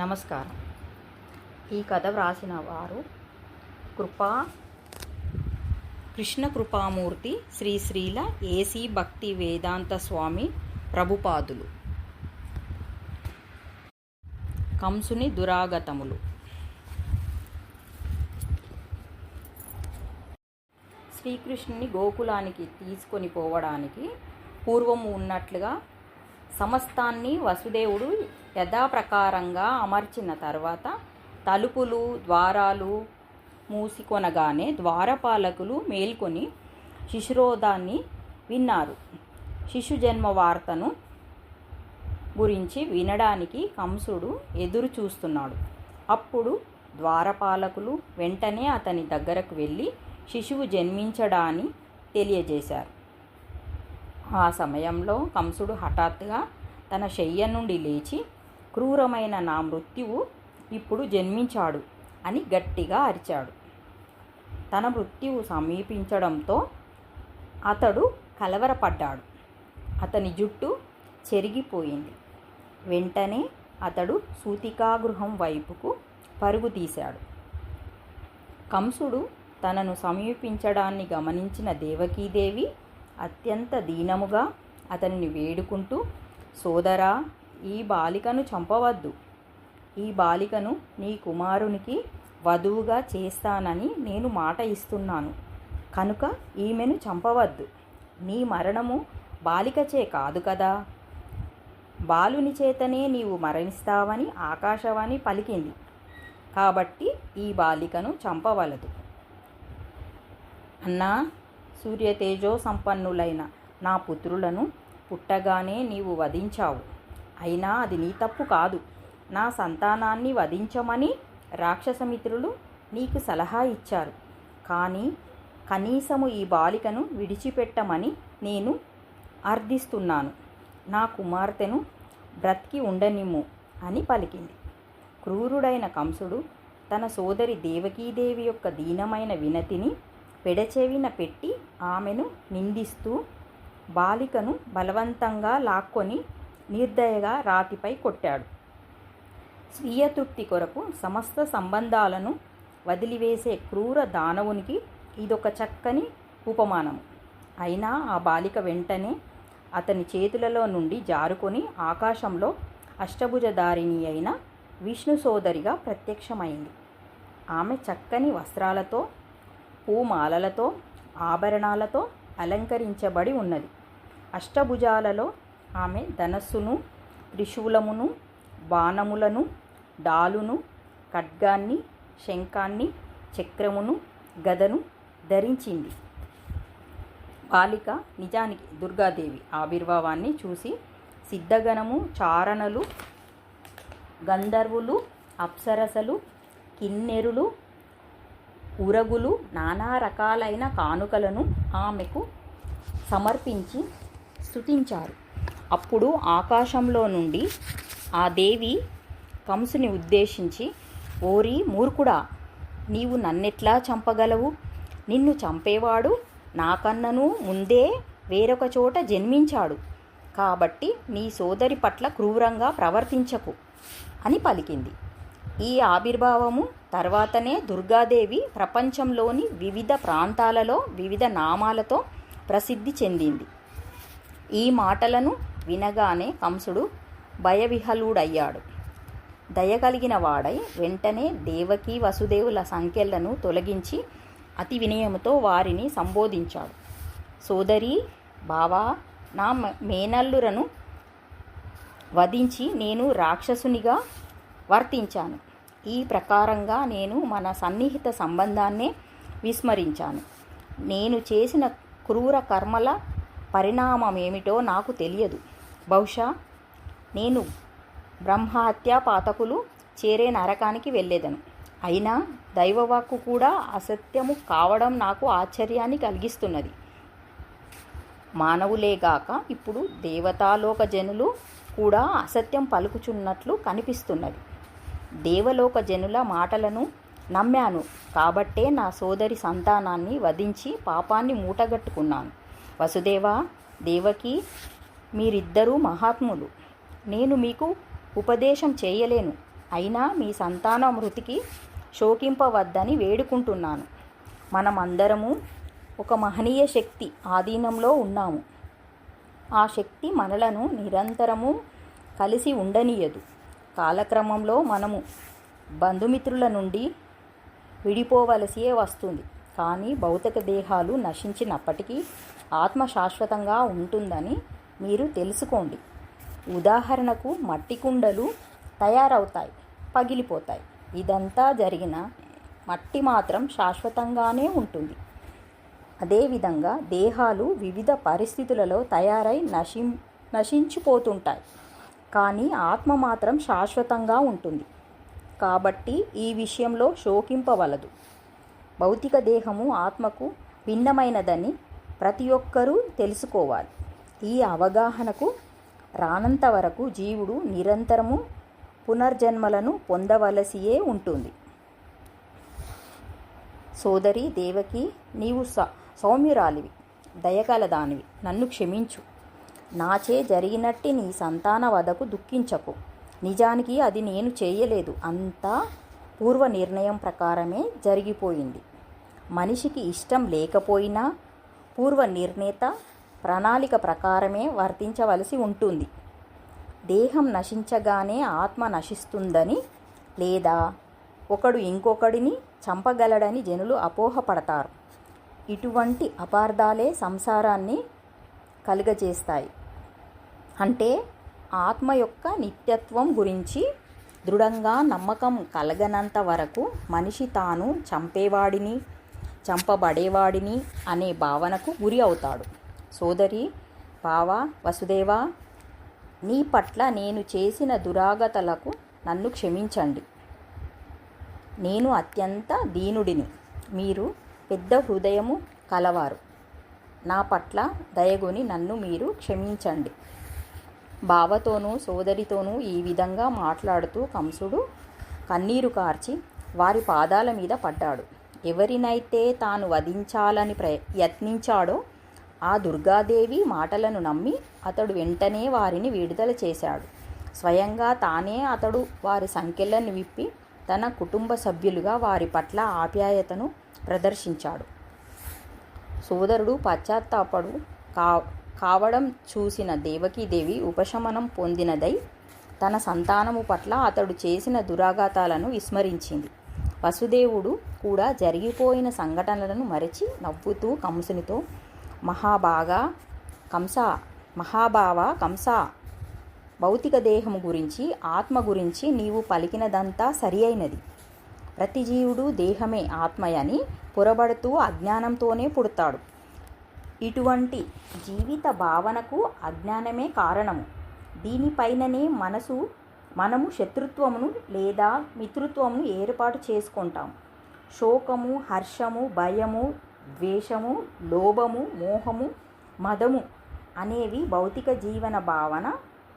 నమస్కారం. ఈ కథ వ్రాసిన వారు కృష్ణ కృపామూర్తి శ్రీ శ్రీల ఏసీ భక్తి వేదాంత స్వామి ప్రభుపాదులు. కంసుని దురాగతములు. శ్రీకృష్ణుని గోకులానికి తీసుకొని పోవడానికి పూర్వము ఉన్నట్లుగా సమస్తాన్ని వసుదేవుడు యథాప్రకారంగా అమర్చిన తర్వాత తలుపులు ద్వారాలు మూసికొనగానే ద్వారపాలకులు మేల్కొని శిశురోధాన్ని విన్నారు. శిశు జన్మ వార్తను గురించి వినడానికి కంసుడు ఎదురు చూస్తున్నాడు. అప్పుడు ద్వారపాలకులు వెంటనే అతని దగ్గరకు వెళ్ళి శిశువు జన్మించడాన్ని తెలియజేశారు. ఆ సమయంలో కంసుడు హఠాత్తుగా తన శయ్య నుండి లేచి, క్రూరమైన నా మృత్యువు ఇప్పుడు జన్మించాడు అని గట్టిగా అరిచాడు. తన మృత్యువు సమీపించడంతో అతడు కలవరపడ్డాడు. అతని జుట్టు చెరిగిపోయింది. వెంటనే అతడు సూతికాగృహం వైపుకు పరుగు తీశాడు. కంసుడు తనను సమీపించడాన్ని గమనించిన దేవకీదేవి అత్యంత దీనముగా అతనిని వేడుకుంటూ, సోదరా, ఈ బాలికను చంపవద్దు. ఈ బాలికను నీ కుమారునికి వధువుగా చేస్తానని నేను మాట ఇస్తున్నాను. కనుక ఈమెను చంపవద్దు. నీ మరణము బాలికచే కాదు కదా, బాలుని చేతనే నీవు మరణిస్తావని ఆకాశవాణి పలికింది. కాబట్టి ఈ బాలికను చంపవలదు. అన్నా, సూర్యతేజో సంపన్నులైన నా పుత్రులను పుట్టగానే నీవు వధించావు. అయినా అది నీ తప్పు కాదు. నా సంతానాన్ని వధించమని రాక్షసమిత్రులు నీకు సలహా ఇచ్చారు. కానీ కనీసము ఈ బాలికను విడిచిపెట్టమని నేను అర్థిస్తున్నాను. నా కుమార్తెను బ్రతికి ఉండనిమ్ము అని పలికింది. క్రూరుడైన కంసుడు తన సోదరి దేవకీదేవి యొక్క దీనమైన వినతిని పెడచెవిన పెట్టి ఆమెను నిందిస్తూ బాలికను బలవంతంగా లాక్కొని నిర్దయగా రాతిపై కొట్టాడు. స్వీయ తృప్తి కొరకు సమస్త సంబంధాలను వదిలివేసే క్రూర దానవునికి ఇదొక చక్కని ఉపమానము. అయినా ఆ బాలిక వెంటనే అతని చేతులలో నుండి జారుకొని ఆకాశంలో అష్టభుజధారిణి అయిన విష్ణు సోదరిగా ప్రత్యక్షమైంది. ఆమె చక్కని వస్త్రాలతో, పూమాలలతో, ఆభరణాలతో అలంకరించబడి ఉన్నది. అష్టభుజాలలో ఆమె ధనస్సును, త్రిశూలమును, బాణములను, డాలును, ఖడ్గాన్ని, శంఖాన్ని, చక్రమును, గదను ధరించింది. బాలిక నిజానికి దుర్గాదేవి ఆవిర్భావాన్ని చూసి సిద్ధగణము, చారణలు, గంధర్వులు, అప్సరసలు, కిన్నెరులు, ఉరగులు నానా రకాలైన కానుకలను ఆమెకు సమర్పించి స్తుతించారు. అప్పుడు ఆకాశంలో నుండి ఆ దేవి కంసుని ఉద్దేశించి, ఓరి మూర్ఖుడా, నీవు నన్నెట్లా చంపగలవు? నిన్ను చంపేవాడు నాకన్నను ముందే వేరొక చోట జన్మించాడు. కాబట్టి నీ సోదరి పట్ల క్రూరంగా ప్రవర్తించకు అని పలికింది. ఈ ఆవిర్భావము తర్వాతనే దుర్గాదేవి ప్రపంచంలోని వివిధ ప్రాంతాలలో వివిధ నామాలతో ప్రసిద్ధి చెందింది. ఈ మాటలను వినగానే కంసుడు భయవిహలుడయ్యాడు. దయగలిగిన వాడై వెంటనే దేవకీ వసుదేవుల సంఖ్యలను తొలగించి అతి వినయముతో వారిని సంబోధించాడు. సోదరీ, బావా, నా మేనల్లురను వధించి నేను రాక్షసునిగా వర్తించాను. ఈ ప్రకారంగా నేను మన సన్నిహిత సంబంధాన్నే విస్మరించాను. నేను చేసిన క్రూర కర్మల పరిణామమేమిటో నాకు తెలియదు. బహుశా నేను బ్రహ్మహత్యా పాతకులు చేరే నరకానికి వెళ్ళేదను. అయినా దైవవాక్కు కూడా అసత్యము కావడం నాకు ఆశ్చర్యాన్ని కలిగిస్తున్నది. మానవులేగాక ఇప్పుడు దేవతాలోక జనులు కూడా అసత్యం పలుకుచున్నట్లు కనిపిస్తున్నది. దేవలోక జనుల మాటలను నమ్మాను కాబట్టే నా సోదరి సంతానాన్ని వధించి పాపాన్ని మూటగట్టుకున్నాను. వసుదేవా, దేవకి, మీరిద్దరూ మహాత్ములు. నేను మీకు ఉపదేశం చేయలేను అయినా మీ సంతాన మృతికి శోకింపవద్దని వేడుకుంటున్నాను. మనమందరము ఒక మహనీయ శక్తి ఆధీనంలో ఉన్నాము. ఆ శక్తి మనలను నిరంతరము కలిసి ఉండనీయదు. కాలక్రమంలో మనము బంధుమిత్రుల నుండి విడిపోవలసి వస్తుంది. కానీ భౌతిక దేహాలు నశించినప్పటికీ ఆత్మ శాశ్వతంగా ఉంటుందని మీరు తెలుసుకోండి. ఉదాహరణకు మట్టి కుండలు తయారవుతాయి, పగిలిపోతాయి. ఇదంతా జరిగిన మట్టి మాత్రం శాశ్వతంగానే ఉంటుంది. అదేవిధంగా దేహాలు వివిధ పరిస్థితులలో తయారై నశించిపోతుంటాయి. కానీ ఆత్మ మాత్రం శాశ్వతంగా ఉంటుంది. కాబట్టి ఈ విషయంలో శోకింపవలదు. భౌతిక దేహము ఆత్మకు భిన్నమైనదని ప్రతి ఒక్కరూ తెలుసుకోవాలి. ఈ అవగాహనకు రానంత వరకు జీవుడు నిరంతరము పునర్జన్మలను పొందవలసియే ఉంటుంది. సోదరి దేవకి, నీవు సౌమ్యురాలివి, దయగలదానివి. నన్ను క్షమించు. నాచే జరిగినట్టి నీ సంతాన వధకు దుఃఖించకు. నిజానికి అది నేను చేయలేదు. అంతా పూర్వ నిర్ణయం ప్రకారమే జరిగిపోయింది. మనిషికి ఇష్టం లేకపోయినా పూర్వ నిర్ణేత ప్రణాళిక ప్రకారమే వర్తించవలసి ఉంటుంది. దేహం నశించగానే ఆత్మ నశిస్తుందని లేదా ఒకడు ఇంకొకడిని చంపగలడని జనులు అపోహపడతారు. ఇటువంటి అపార్థాలే సంసారాన్ని కలుగజేస్తాయి. అంటే ఆత్మ యొక్క నిత్యత్వం గురించి దృఢంగా నమ్మకం కలగనంత వరకు మనిషి తాను చంపేవాడిని, చంపబడేవాడిని అనే భావనకు గురి అవుతాడు. సోదరి, బావ, వసుదేవా, నీ పట్ల నేను చేసిన దురాగతలకు నన్ను క్షమించండి. నేను అత్యంత దీనుడిని. మీరు పెద్ద హృదయము కలవారు. నా పట్ల దయగొని నన్ను మీరు క్షమించండి. బావతోనూ సోదరితోనూ ఈ విధంగా మాట్లాడుతూ కంసుడు కన్నీరు కార్చి వారి పాదాల మీద పడ్డాడు. ఎవరినైతే తాను వధించాలని యత్నించాడో ఆ దుర్గాదేవి మాటలను నమ్మి అతడు వెంటనే వారిని విడుదల చేశాడు. స్వయంగా తానే అతడు వారి సంకెళ్లను విప్పి తన కుటుంబ సభ్యులుగా వారి పట్ల ఆప్యాయతను ప్రదర్శించాడు. సోదరుడు పశ్చాత్తాపడు కావడం చూసిన దేవకీదేవి ఉపశమనం పొందినదై తన సంతానము పట్ల అతడు చేసిన దురాఘాతాలను విస్మరించింది. వసుదేవుడు కూడా జరిగిపోయిన సంఘటనలను మరచి నవ్వుతూ కంసునితో, మహాభావ కంస, భౌతిక దేహము గురించి, ఆత్మ గురించి నీవు పలికినదంతా సరి అయినది. ప్రతి జీవుడు దేహమే ఆత్మయని పొరబడుతూ అజ్ఞానంతోనే పుడతాడు. ఇటువంటి జీవిత భావనకు అజ్ఞానమే కారణము. దీనిపైననే మనము శత్రుత్వమును లేదా మిత్రుత్వమును ఏర్పాటు చేసుకుంటాం. శోకము, హర్షము, భయము, ద్వేషము, లోభము, మోహము, మదము అనేవి భౌతిక జీవన భావన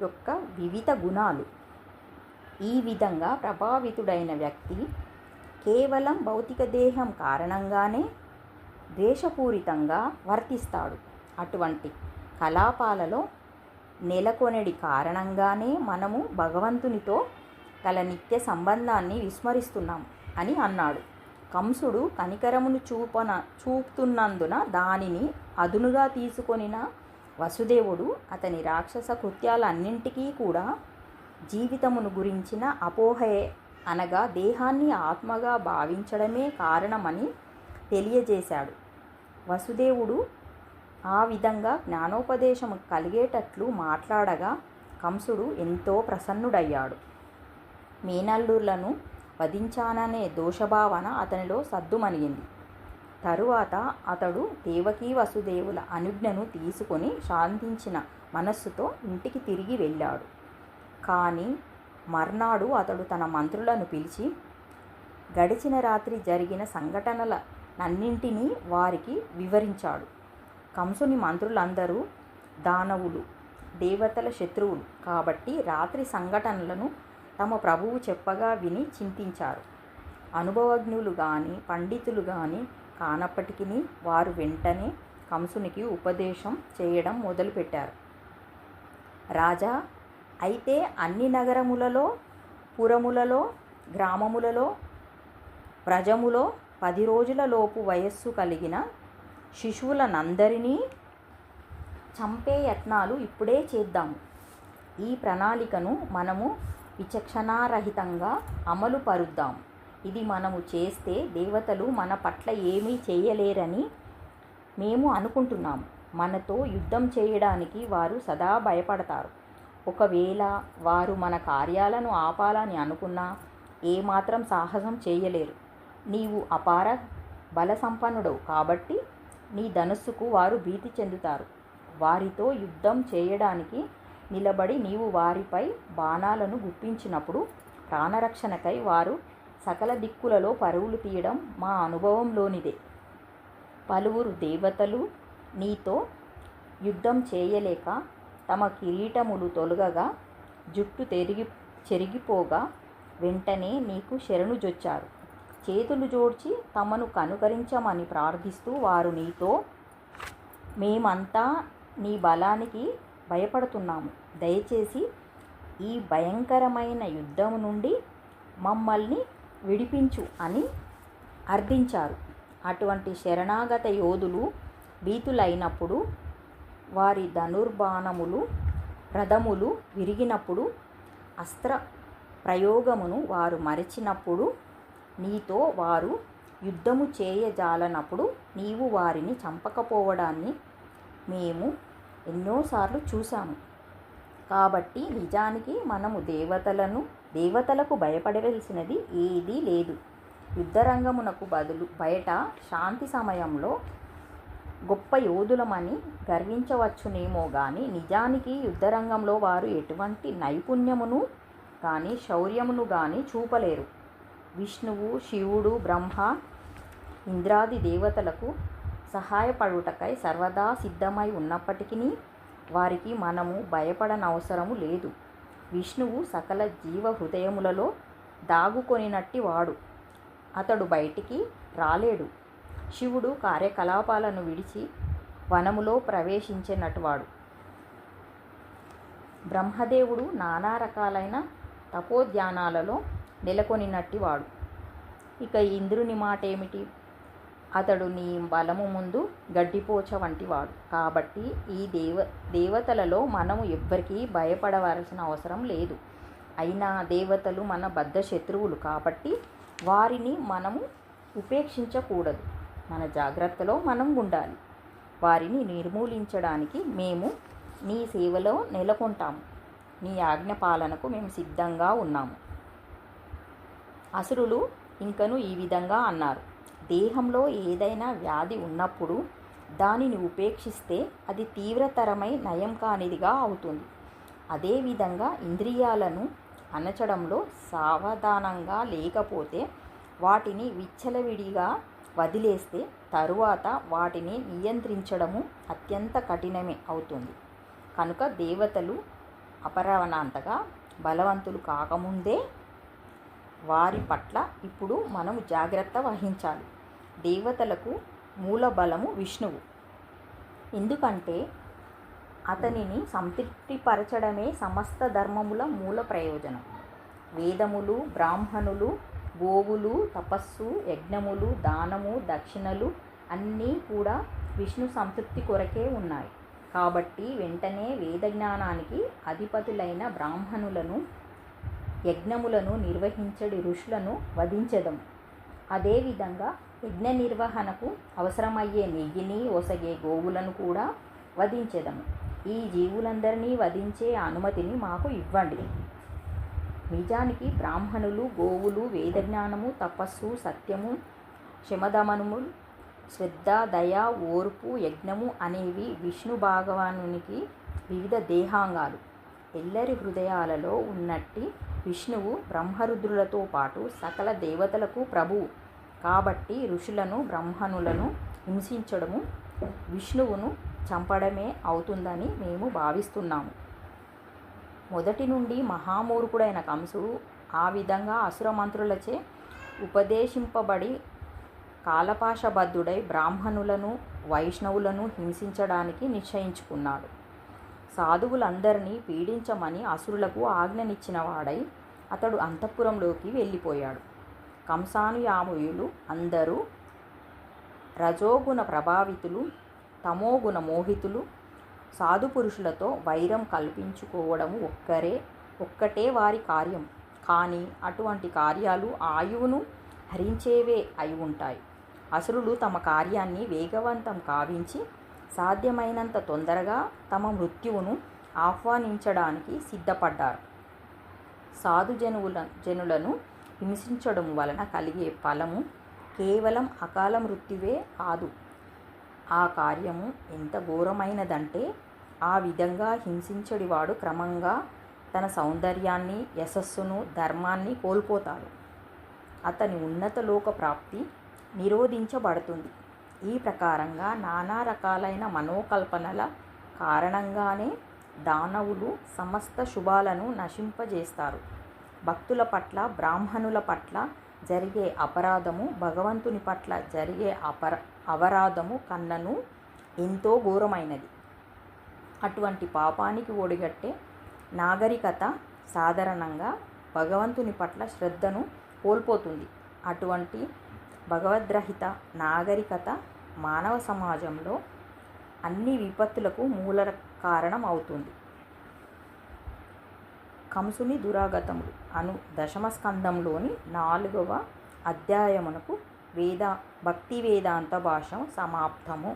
యొక్క వివిధ గుణాలు. ఈ విధంగా ప్రభావితుడైన వ్యక్తి కేవలం భౌతిక దేహం కారణంగానే ద్వేషపూరితంగా వర్తిస్తాడు. అటువంటి కలాపాలలో నెలకొనడి కారణంగానే మనము భగవంతునితో గల నిత్య సంబంధాన్ని విస్మరిస్తున్నాం అని అన్నాడు. కంసుడు కనికరమును చూపుతున్నందున దానిని అదునుగా తీసుకొనిన వసుదేవుడు అతని రాక్షస కృత్యాలన్నింటికీ కూడా జీవితమును గురించిన అపోహయే, అనగా దేహాన్ని ఆత్మగా భావించడమే కారణమని తెలియజేశాడు. వసుదేవుడు ఆ విధంగా జ్ఞానోపదేశము కలిగేటట్లు మాట్లాడగా కంసుడు ఎంతో ప్రసన్నుడయ్యాడు. మేనల్లులను వధించాననే దోషభావన అతనిలో సద్దుమణిగింది. తరువాత అతడు దేవకీ వసుదేవుల అనుజ్ఞను తీసుకొని శాంతించిన మనస్సుతో ఇంటికి తిరిగి వెళ్ళాడు. కానీ మర్నాడు అతడు తన మంత్రులను పిలిచి గడిచిన రాత్రి జరిగిన సంఘటనలన్నింటినీ వారికి వివరించాడు. కంసుని మంత్రులందరూ దానవులు, దేవతల శత్రువులు కాబట్టి రాత్రి సంఘటనలను తమ ప్రభువు చెప్పగా విని చింతించారు. అనుభవజ్ఞులు కానీ పండితులు కానీ కానప్పటికీ వారు వెంటనే కంసునికి ఉపదేశం చేయడం మొదలుపెట్టారు. రాజా, అయితే అన్ని నగరములలో పురములలో, గ్రామములలో, వ్రజములో 10 రోజులలోపు వయస్సు కలిగిన శిశువులనందరినీ చంపే యత్నాలు ఇప్పుడే చేద్దాము. ఈ ప్రణాళికను మనము విచక్షణారహితంగా అమలు పరుద్దాము. ఇది మనము చేస్తే దేవతలు మన పట్ల ఏమీ చేయలేరని మేము అనుకుంటున్నాము. మనతో యుద్ధం చేయడానికి వారు సదా భయపడతారు. ఒకవేళ వారు మన కార్యాలను ఆపాలని అనుకున్నా ఏమాత్రం సాహసం చేయలేరు. నీవు అపార బలసంపన్నుడవు కాబట్టి నీ ధనుస్సుకు వారు భీతి చెందుతారు. వారితో యుద్ధం చేయడానికి నిలబడి నీవు వారిపై బాణాలను గుప్పించినప్పుడు ప్రాణరక్షణకై వారు సకల దిక్కులలో పరుగులు తీయడం మా అనుభవంలోనిదే. పలువురు దేవతలు నీతో యుద్ధం చేయలేక తమ కిరీటములు తొలగగా జుట్టు చెరిగిపోగా వెంటనే నీకు శరణుజొచ్చారు. చేతులు జోడ్చి తమను కనుకరించమని ప్రార్థిస్తూ వారు నీతో, మేమంతా నీ బలానికి భయపడుతున్నాము, దయచేసి ఈ భయంకరమైన యుద్ధము నుండి మమ్మల్ని విడిపించు అని అర్థించారు. అటువంటి శరణాగత యోధులు భీతులైనప్పుడు, వారి ధనుర్బాణములు రథములు విరిగినప్పుడు, అస్త్ర ప్రయోగమును వారు మరచినప్పుడు, నీతో వారు యుద్ధము చేయజాలనప్పుడు నీవు వారిని చంపకపోవడాన్ని మేము ఎన్నోసార్లు చూశాము. కాబట్టి నిజానికి మనము దేవతలకు భయపడవలసినది ఏదీ లేదు. యుద్ధరంగమునకు బదులు బయట శాంతి సమయంలో గొప్ప యోధులమని గర్వించవచ్చునేమో గాని నిజానికి యుద్ధరంగంలో వారు ఎటువంటి నైపుణ్యమును కానీ శౌర్యమును కానీ చూపలేరు. విష్ణువు, శివుడు, బ్రహ్మ, ఇంద్రాది దేవతలకు సహాయపడుటకై సర్వదా సిద్ధమై ఉన్నప్పటికీ వారికి మనము భయపడనవసరము లేదు. విష్ణువు సకల జీవ హృదయములలో దాగుకొనినట్టి వాడు. అతడు బయటికి రాలేడు. శివుడు కార్యకలాపాలను విడిచి వనములో ప్రవేశించినట్టువాడు. బ్రహ్మదేవుడు నానా రకాలైన తపోధ్యానాలలో నెలకొనినట్టివాడు. ఇక ఇంద్రుని మాట ఏమిటి? అతడు నీ బలము ముందు గడ్డిపోచ వంటివాడు. కాబట్టి ఈ దేవతలలో మనము ఎవ్వరికీ భయపడవలసిన అవసరం లేదు. అయినా దేవతలు మన బద్ధ శత్రువులు కాబట్టి వారిని మనము ఉపేక్షించకూడదు. మన జాగ్రత్తలో మనం ఉండాలి. వారిని నిర్మూలించడానికి మేము నీ సేవలో నెలకొంటాము. నీ ఆజ్ఞ పాలనకు మేము సిద్ధంగా ఉన్నాము. అసురులు ఇంకను ఈ విధంగా అన్నారు. దేహంలో ఏదైనా వ్యాధి ఉన్నప్పుడు దానిని ఉపేక్షిస్తే అది తీవ్రతరమై నయం కానిదిగా అవుతుంది. అదేవిధంగా ఇంద్రియాలను అణచడంలో సావధానంగా లేకపోతే, వాటిని విచ్చలవిడిగా వదిలేస్తే తరువాత వాటిని నియంత్రించడము అత్యంత కఠినమే అవుతుంది. కనుక దేవతలు అపరావణంతగా బలవంతులు కాకముందే వారి పట్ల ఇప్పుడు మనము జాగ్రత్త వహించాలి. దేవతలకు మూల బలము విష్ణువు. ఎందుకంటే అతనిని సంతృప్తిపరచడమే సమస్త ధర్మముల మూల ప్రయోజనం. వేదములు, బ్రాహ్మణులు, గోవులు, తపస్సు, యజ్ఞములు, దానము, దక్షిణలు అన్నీ కూడా విష్ణు సంతృప్తి కొరకే ఉన్నాయి. కాబట్టి వెంటనే వేదజ్ఞానానికి అధిపతులైన బ్రాహ్మణులను, యజ్ఞములను నిర్వహించడి ఋషులను వధించెదము. అదేవిధంగా యజ్ఞ నిర్వహణకు అవసరమయ్యే నెయ్యిని ఒసగే గోవులను కూడా వధించెదము. ఈ జీవులందరినీ వధించే అనుమతిని మాకు ఇవ్వండి. నిజానికి బ్రాహ్మణులు, గోవులు, వేదజ్ఞానము, తపస్సు, సత్యము, శమదమనము, శ్రద్ధ, దయ, ఓర్పు, యజ్ఞము అనేవి విష్ణు భగవానునికి వివిధ దేహాంగాలు. ఎల్లరి హృదయాలలో ఉన్నట్టి విష్ణువు బ్రహ్మరుద్రులతో పాటు సకల దేవతలకు ప్రభువు. కాబట్టి ఋషులను, బ్రాహ్మణులను హింసించడము విష్ణువును చంపడమే అవుతుందని మేము భావిస్తున్నాము. మొదటి నుండి మహామూర్ఖుడైన కంసుడు ఆ విధంగా అసుర మంత్రులచే ఉపదేశింపబడి కాలపాశబద్ధుడై బ్రాహ్మణులను, వైష్ణవులను హింసించడానికి నిశ్చయించుకున్నాడు. సాధువులందరినీ పీడించమని అసురులకు ఆజ్ఞనిచ్చిన వాడై అతడు అంతఃపురంలోకి వెళ్ళిపోయాడు. కంసానుయాముయులు అందరూ రజోగుణ ప్రభావితులు, తమోగుణ మోహితులు. సాధుపురుషులతో వైరం కల్పించుకోవడము ఒక్కటే వారి కార్యం. కానీ అటువంటి కార్యాలు ఆయువును హరించేవే అయి ఉంటాయి. అసురులు తమ కార్యాన్ని వేగవంతం కావించి సాధ్యమైనంత తొందరగా తమ మృత్యువును ఆహ్వానించడానికి సిద్ధపడ్డారు. జనులను హింసించడం వలన కలిగే ఫలము కేవలం అకాల మృత్యువే కాదు. ఆ కార్యము ఎంత ఘోరమైనదంటే ఆ విధంగా హింసించడివాడు క్రమంగా తన సౌందర్యాన్ని, యశస్సును, ధర్మాన్ని కోల్పోతాడు. అతని ఉన్నత లోక ప్రాప్తి నిరోధించబడుతుంది. ఈ ప్రకారంగా నానా రకాలైన మనోకల్పనల కారణంగానే దానవులు సమస్త శుభాలను నశింపజేస్తారు. భక్తుల పట్ల, బ్రాహ్మణుల పట్ల జరిగే అపరాధము భగవంతుని పట్ల జరిగే అవరాధము కన్నను ఎంతో ఘోరమైనది. అటువంటి పాపానికి ఒడిగట్టే నాగరికత సాధారణంగా భగవంతుని పట్ల శ్రద్ధను కోల్పోతుంది. అటువంటి భగవద్రహిత నాగరికత మానవ సమాజంలో అన్ని విపత్తులకు మూల కారణం అవుతుంది. కంసుని దురాగతములు అను దశమ స్కందంలోని 4వ అధ్యాయమునకు భక్తి వేదాంత భాష్యం సమాప్తము.